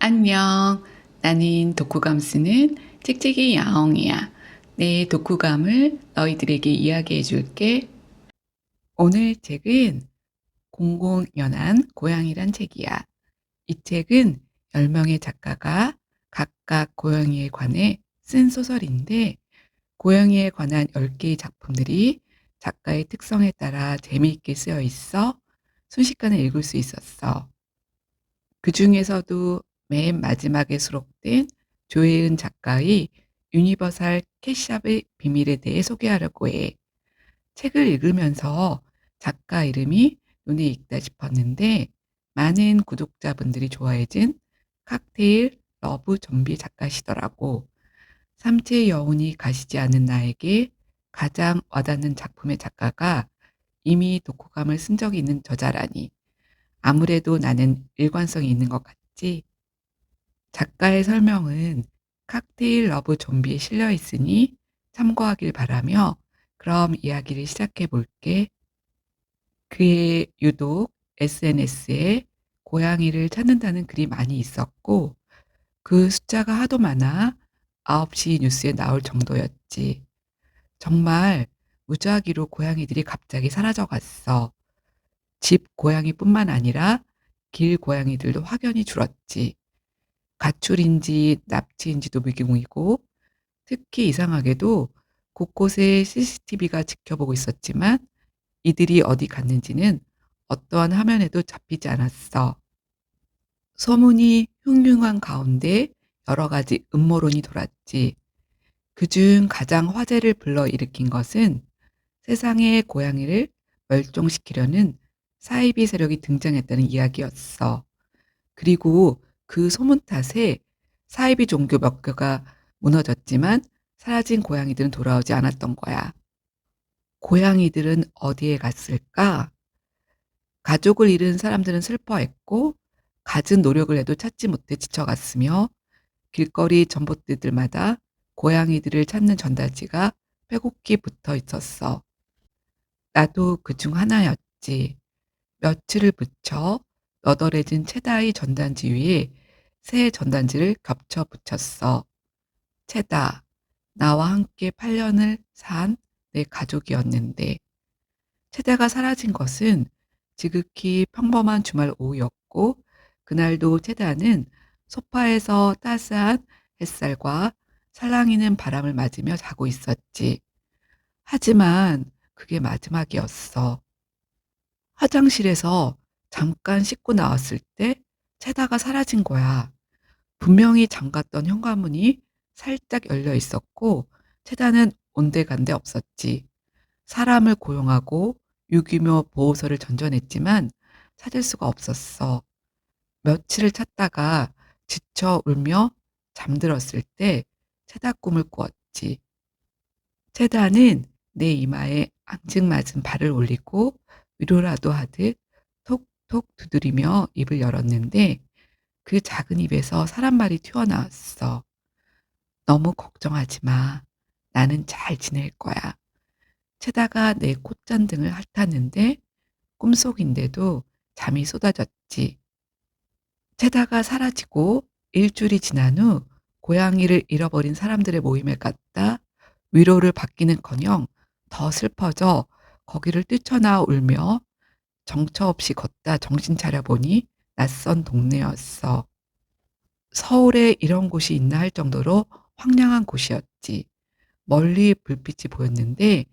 안녕. 나는 독후감 쓰는 찍찍이 야옹이야. 내 독후감을 너희들에게 이야기해 줄게. 오늘 책은 공공연한 고양이란 책이야. 이 책은 10명의 작가가 각각 고양이에 관해 쓴 소설인데, 고양이에 관한 10개의 작품들이 작가의 특성에 따라 재미있게 쓰여 있어 순식간에 읽을 수 있었어. 그 중에서도 맨 마지막에 수록된 조혜은 작가의 유니버설 캣샵의 비밀에 대해 소개하려고 해. 책을 읽으면서 작가 이름이 눈에 익다 싶었는데, 많은 구독자분들이 좋아해준 칵테일 러브 좀비 작가시더라고. 삼체의 여운이 가시지 않은 나에게 가장 와닿는 작품의 작가가 이미 독후감을 쓴 적이 있는 저자라니, 아무래도 나는 일관성이 있는 것 같지? 작가의 설명은 칵테일 러브 좀비에 실려 있으니 참고하길 바라며, 그럼 이야기를 시작해 볼게. 그의 유독 SNS에 고양이를 찾는다는 글이 많이 있었고, 그 숫자가 하도 많아 9시 뉴스에 나올 정도였지. 정말 무작위로 고양이들이 갑자기 사라져 갔어. 집 고양이뿐만 아니라 길 고양이들도 확연히 줄었지. 가출인지 납치인지도 미궁이고, 특히 이상하게도 곳곳에 CCTV가 지켜보고 있었지만 이들이 어디 갔는지는 어떠한 화면에도 잡히지 않았어. 소문이 흉흉한 가운데 여러 가지 음모론이 돌았지. 그중 가장 화제를 불러일으킨 것은 세상의 고양이를 멸종시키려는 사이비 세력이 등장했다는 이야기였어. 그리고 그 소문 탓에 사이비 종교 몇 개가 무너졌지만 사라진 고양이들은 돌아오지 않았던 거야. 고양이들은 어디에 갔을까? 가족을 잃은 사람들은 슬퍼했고, 갖은 노력을 해도 찾지 못해 지쳐갔으며, 길거리 전봇대들마다 고양이들을 찾는 전단지가 빼곡히 붙어 있었어. 나도 그중 하나였지. 며칠을 붙여 너덜해진 체다의 전단지 위에 새 전단지를 겹쳐 붙였어. 체다, 나와 함께 8년을 산 내 가족이었는데. 체다가 사라진 것은 지극히 평범한 주말 오후였고, 그날도 체다는 소파에서 따스한 햇살과 살랑이는 바람을 맞으며 자고 있었지. 하지만 그게 마지막이었어. 화장실에서 잠깐 씻고 나왔을 때 체다가 사라진 거야. 분명히 잠갔던 현관문이 살짝 열려 있었고, 체다는 온데간데 없었지. 사람을 고용하고 유기묘 보호소를 전전했지만 찾을 수가 없었어. 며칠을 찾다가 지쳐 울며 잠들었을 때 체다 꿈을 꾸었지. 체다는 내 이마에 앙증맞은 발을 올리고 위로라도 하듯 톡톡 두드리며 입을 열었는데, 그 작은 입에서 사람말이 튀어나왔어. 너무 걱정하지 마. 나는 잘 지낼 거야. 체다가 내 콧잔등을 핥았는데 꿈속인데도 잠이 쏟아졌지. 체다가 사라지고 일주일이 지난 후 고양이를 잃어버린 사람들의 모임에 갔다 위로를 받기는커녕 더 슬퍼져 거기를 뛰쳐나와 울며 정처 없이 걷다 정신 차려보니 낯선 동네였어. 서울에 이런 곳이 있나 할 정도로 황량한 곳이었지. 멀리 불빛이 보였는데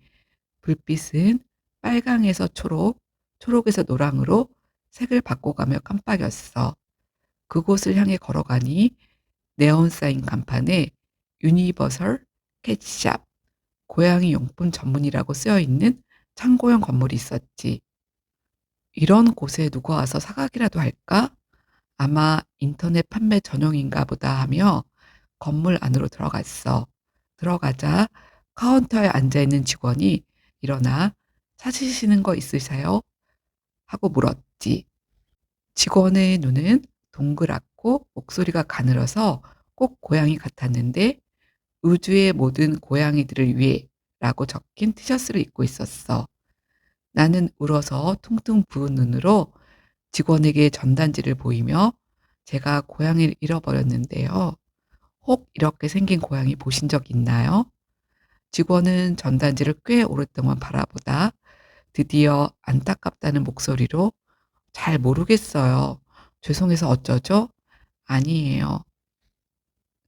불빛은 빨강에서 초록, 초록에서 노랑으로 색을 바꿔가며 깜빡였어. 그곳을 향해 걸어가니 네온 사인 간판에 유니버설 캣샵, 고양이 용품 전문이라고 쓰여 있는 창고형 건물이 있었지. 이런 곳에 누가 와서 사가기라도 할까? 아마 인터넷 판매 전용인가 보다 하며 건물 안으로 들어갔어. 들어가자 카운터에 앉아있는 직원이 일어나 "찾으시는 거 있으세요?" 하고 물었지. 직원의 눈은 동그랗고 목소리가 가늘어서 꼭 고양이 같았는데, "우주의 모든 고양이들을 위해" 라고 적힌 티셔츠를 입고 있었어. 나는 울어서 퉁퉁 부은 눈으로 직원에게 전단지를 보이며 제가 고양이를 잃어버렸는데요. 혹 이렇게 생긴 고양이 보신 적 있나요? 직원은 전단지를 꽤 오랫동안 바라보다 드디어 안타깝다는 목소리로 잘 모르겠어요. 죄송해서 어쩌죠? 아니에요.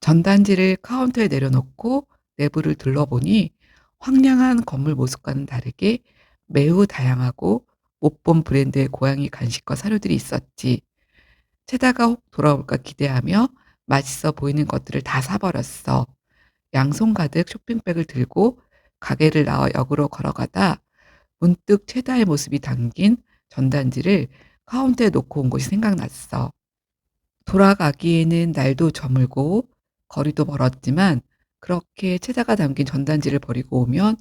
전단지를 카운터에 내려놓고 내부를 둘러보니 황량한 건물 모습과는 다르게 매우 다양하고 못 본 브랜드의 고양이 간식과 사료들이 있었지. 채다가 혹 돌아올까 기대하며 맛있어 보이는 것들을 다 사버렸어. 양손 가득 쇼핑백을 들고 가게를 나와 역으로 걸어가다 문득 채다의 모습이 담긴 전단지를 카운터에 놓고 온 것이 생각났어. 돌아가기에는 날도 저물고 거리도 멀었지만 그렇게 채다가 담긴 전단지를 버리고 오면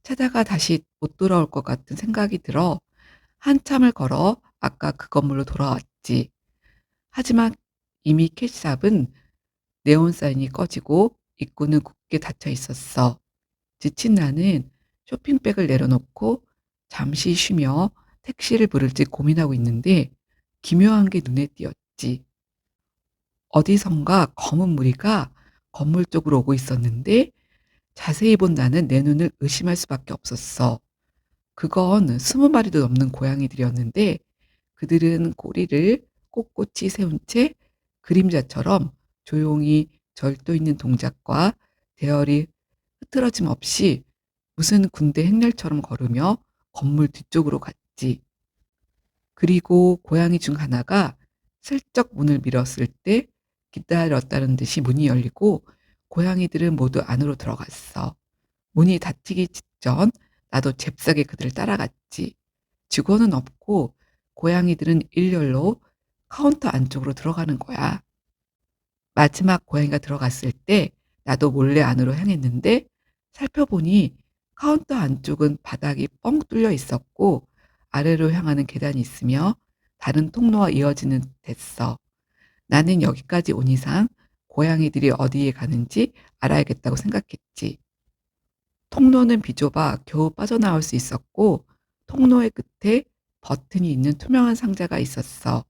채다가 다시 못 돌아올 것 같은 생각이 들어 한참을 걸어 아까 그 건물로 돌아왔지. 하지만 이미 캐시샵은 네온 사인이 꺼지고 입구는 굳게 닫혀 있었어. 지친 나는 쇼핑백을 내려놓고 잠시 쉬며 택시를 부를지 고민하고 있는데 기묘한 게 눈에 띄었지. 어디선가 검은 무리가 건물 쪽으로 오고 있었는데 자세히 본 나는 내 눈을 의심할 수밖에 없었어. 그건 20마리도 넘는 고양이들이었는데 그들은 꼬리를 꼿꼿이 세운 채 그림자처럼 조용히 절도 있는 동작과 대열이 흐트러짐 없이 무슨 군대 행렬처럼 걸으며 건물 뒤쪽으로 갔지. 그리고 고양이 중 하나가 슬쩍 문을 밀었을 때 기다렸다는 듯이 문이 열리고 고양이들은 모두 안으로 들어갔어. 문이 닫히기 직전 나도 잽싸게 그들을 따라갔지. 직원은 없고 고양이들은 일렬로 카운터 안쪽으로 들어가는 거야. 마지막 고양이가 들어갔을 때 나도 몰래 안으로 향했는데 살펴보니 카운터 안쪽은 바닥이 뻥 뚫려 있었고 아래로 향하는 계단이 있으며 다른 통로와 이어지는 됐어. 나는 여기까지 온 이상 고양이들이 어디에 가는지 알아야겠다고 생각했지. 통로는 비좁아 겨우 빠져나올 수 있었고 통로의 끝에 버튼이 있는 투명한 상자가 있었어.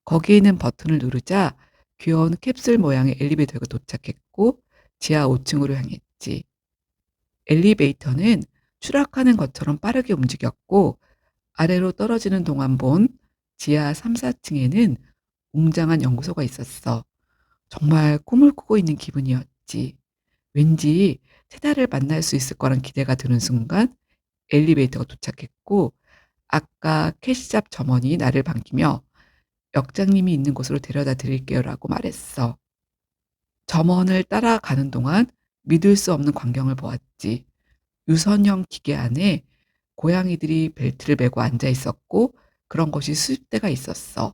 거기에 있는 버튼을 누르자 귀여운 캡슐 모양의 엘리베이터가 도착했고 지하 5층으로 향했지. 엘리베이터는 추락하는 것처럼 빠르게 움직였고 아래로 떨어지는 동안 본 지하 3, 4층에는 웅장한 연구소가 있었어. 정말 꿈을 꾸고 있는 기분이었지. 왠지 세다를 만날 수 있을 거란 기대가 드는 순간 엘리베이터가 도착했고 아까 캐시샵 점원이 나를 반기며 "역장님이 있는 곳으로 데려다 드릴게요."라고 말했어. 점원을 따라가는 동안 믿을 수 없는 광경을 보았지. 유선형 기계 안에 고양이들이 벨트를 매고 앉아 있었고 그런 것이 수십 대가 있었어.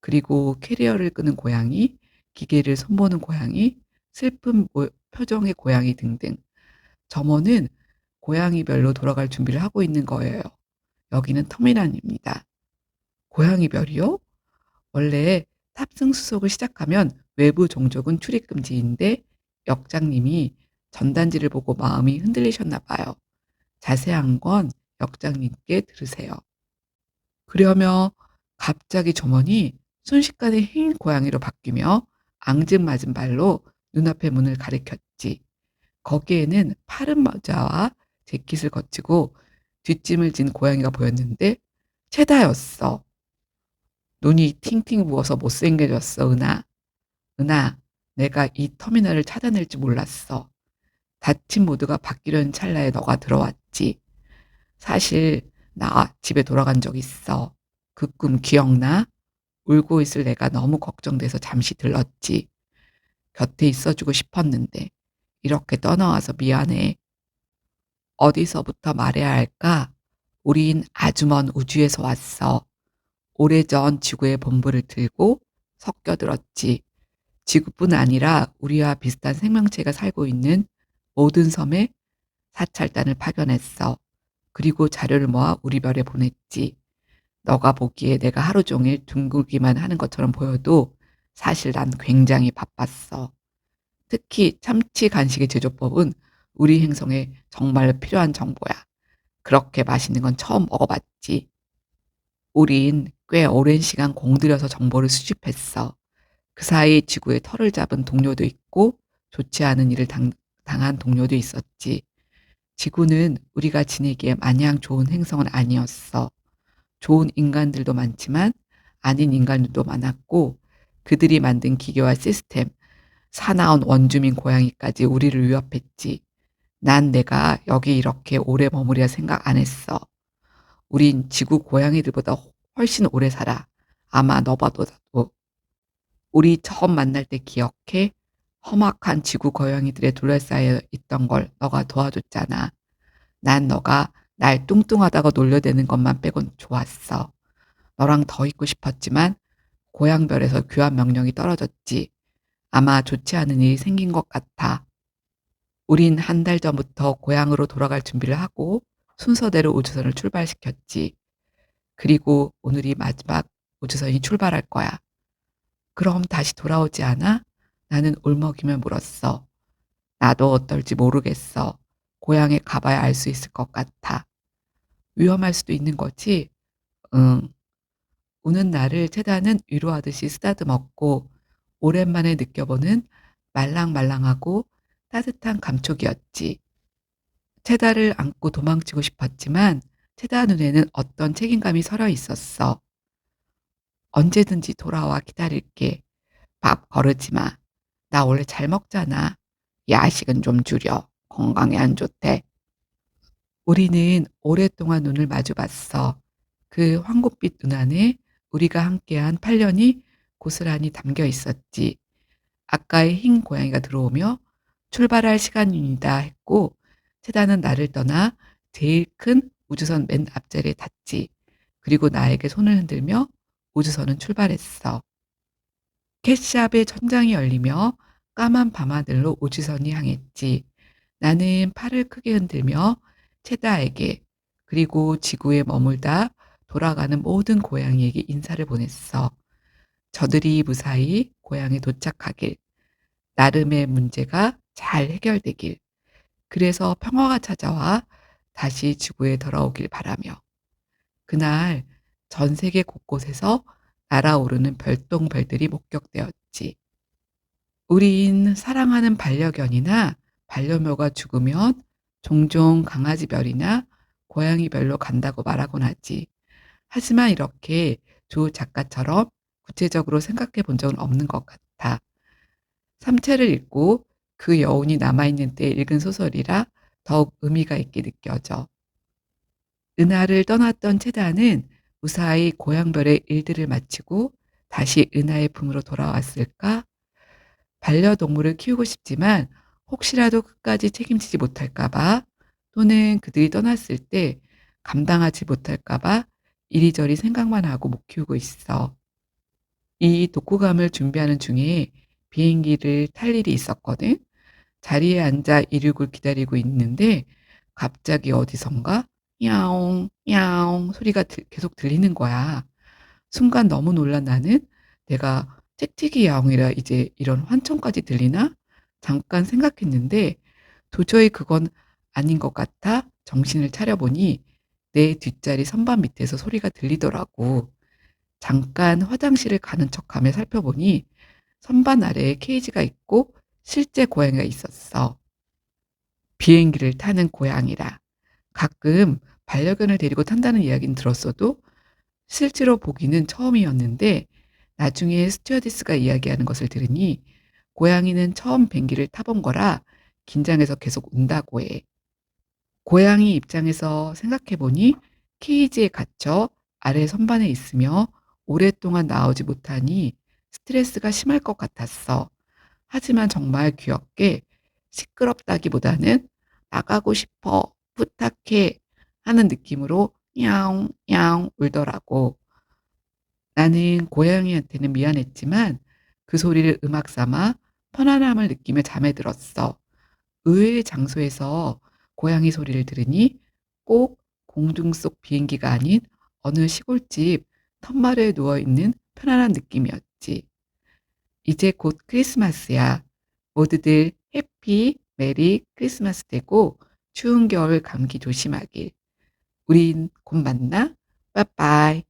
그리고 캐리어를 끄는 고양이, 기계를 손보는 고양이, 슬픈 표정의 고양이 등등. 점원은 고양이별로 돌아갈 준비를 하고 있는 거예요. 여기는 터미널입니다. 고양이별이요? 원래 탑승 수속을 시작하면 외부 종족은 출입 금지인데 역장님이 전단지를 보고 마음이 흔들리셨나 봐요. 자세한 건 역장님께 들으세요. 그러며 갑자기 조mon이 순식간에 흰 고양이로 바뀌며 앙증맞은 발로 눈앞의 문을 가리켰지. 거기에는 파른 모자와 재킷을 거치고 뒷짐을 진 고양이가 보였는데 체다였어. 눈이 팅팅 부어서 못생겨졌어, 은하. 은하, 내가 이 터미널을 찾아낼 줄 몰랐어. 닫힌 모드가 바뀌려는 찰나에 너가 들어왔지. 사실 나 집에 돌아간 적 있어. 그 꿈 기억나? 울고 있을 내가 너무 걱정돼서 잠시 들렀지. 곁에 있어주고 싶었는데 이렇게 떠나와서 미안해. 어디서부터 말해야 할까? 우린 아주 먼 우주에서 왔어. 오래전 지구의 본부를 들고 섞여들었지. 지구뿐 아니라 우리와 비슷한 생명체가 살고 있는 모든 섬에 사찰단을 파견했어. 그리고 자료를 모아 우리 별에 보냈지. 너가 보기에 내가 하루 종일 둥글기만 하는 것처럼 보여도 사실 난 굉장히 바빴어. 특히 참치 간식의 제조법은 우리 행성에 정말 필요한 정보야. 그렇게 맛있는 건 처음 먹어봤지. 우린 꽤 오랜 시간 공들여서 정보를 수집했어. 그 사이 지구에 털을 잡은 동료도 있고 좋지 않은 일을 당한 동료도 있었지. 지구는 우리가 지내기에 마냥 좋은 행성은 아니었어. 좋은 인간들도 많지만 아닌 인간들도 많았고 그들이 만든 기계와 시스템, 사나운 원주민 고양이까지 우리를 위협했지. 난 내가 여기 이렇게 오래 머무리라 생각 안 했어. 우린 지구 고양이들보다 훨씬 오래 살아. 아마 너봐도 나도. 우리 처음 만날 때 기억해? 험악한 지구 고양이들에 둘러싸여 있던 걸 너가 도와줬잖아. 난 너가 날 뚱뚱하다고 놀려대는 것만 빼곤 좋았어. 너랑 더 있고 싶었지만 고향별에서 귀환 명령이 떨어졌지. 아마 좋지 않은 일이 생긴 것 같아. 우린 한 달 전부터 고향으로 돌아갈 준비를 하고 순서대로 우주선을 출발시켰지. 그리고 오늘이 마지막 우주선이 출발할 거야. 그럼 다시 돌아오지 않아? 나는 울먹이며 물었어. 나도 어떨지 모르겠어. 고향에 가봐야 알 수 있을 것 같아. 위험할 수도 있는 거지? 응. 우는 나를 테다는 위로하듯이 쓰다듬었고 오랜만에 느껴보는 말랑말랑하고 따뜻한 감촉이었지. 테다를 안고 도망치고 싶었지만 테다 눈에는 어떤 책임감이 서려 있었어. 언제든지 돌아와 기다릴게. 밥 거르지 마. 나 원래 잘 먹잖아. 야식은 좀 줄여. 건강에 안 좋대. 우리는 오랫동안 눈을 마주 봤어. 그 황급빛 눈 안에 우리가 함께한 8년이 고스란히 담겨 있었지. 아까의 흰 고양이가 들어오며 출발할 시간입니다 했고 테다는 나를 떠나 제일 큰 우주선 맨 앞자리에 탔지. 그리고 나에게 손을 흔들며 우주선은 출발했어. 캣샵의 천장이 열리며 까만 밤하늘로 우주선이 향했지. 나는 팔을 크게 흔들며 테다에게 그리고 지구에 머물다 돌아가는 모든 고양이에게 인사를 보냈어. 저들이 무사히 고향에 도착하길, 나름의 문제가 잘 해결되길, 그래서 평화가 찾아와 다시 지구에 돌아오길 바라며. 그날 전 세계 곳곳에서 날아오르는 별똥별들이 목격되었지. 우린 사랑하는 반려견이나 반려묘가 죽으면 종종 강아지별이나 고양이별로 간다고 말하곤 하지. 하지만 이렇게 조 작가처럼 구체적으로 생각해 본 적은 없는 것 같아. 삼체를 읽고 그 여운이 남아있는 때 읽은 소설이라 더욱 의미가 있게 느껴져. 은하를 떠났던 체다는 무사히 고향별의 일들을 마치고 다시 은하의 품으로 돌아왔을까? 반려동물을 키우고 싶지만 혹시라도 끝까지 책임지지 못할까 봐 또는 그들이 떠났을 때 감당하지 못할까 봐 이리저리 생각만 하고 못 키우고 있어. 이 독후감을 준비하는 중에 비행기를 탈 일이 있었거든. 자리에 앉아 이륙을 기다리고 있는데 갑자기 어디선가 야옹 야옹 소리가 계속 들리는 거야. 순간 너무 놀란 나는 내가 짹짹이 야옹이라 이제 이런 환청까지 들리나? 잠깐 생각했는데 도저히 그건 아닌 것 같아 정신을 차려보니 내 뒷자리 선반 밑에서 소리가 들리더라고. 잠깐 화장실을 가는 척하며 살펴보니 선반 아래에 케이지가 있고 실제 고양이가 있었어. 비행기를 타는 고양이라. 가끔 반려견을 데리고 탄다는 이야기는 들었어도 실제로 보기는 처음이었는데 나중에 스튜어디스가 이야기하는 것을 들으니 고양이는 처음 비행기를 타본 거라 긴장해서 계속 운다고 해. 고양이 입장에서 생각해 보니 케이지에 갇혀 아래 선반에 있으며 오랫동안 나오지 못하니 스트레스가 심할 것 같았어. 하지만 정말 귀엽게 시끄럽다기보다는 나가고 싶어, 부탁해 하는 느낌으로 야옹, 야옹 울더라고. 나는 고양이한테는 미안했지만 그 소리를 음악 삼아 편안함을 느끼며 잠에 들었어. 의외의 장소에서 고양이 소리를 들으니 꼭 공중 속 비행기가 아닌 어느 시골집 푯마루에 누워 있는 편안한 느낌이었지. 이제 곧 크리스마스야. 모두들 해피 메리 크리스마스 되고 추운 겨울 감기 조심하길. 우린 곧 만나. 빠빠이.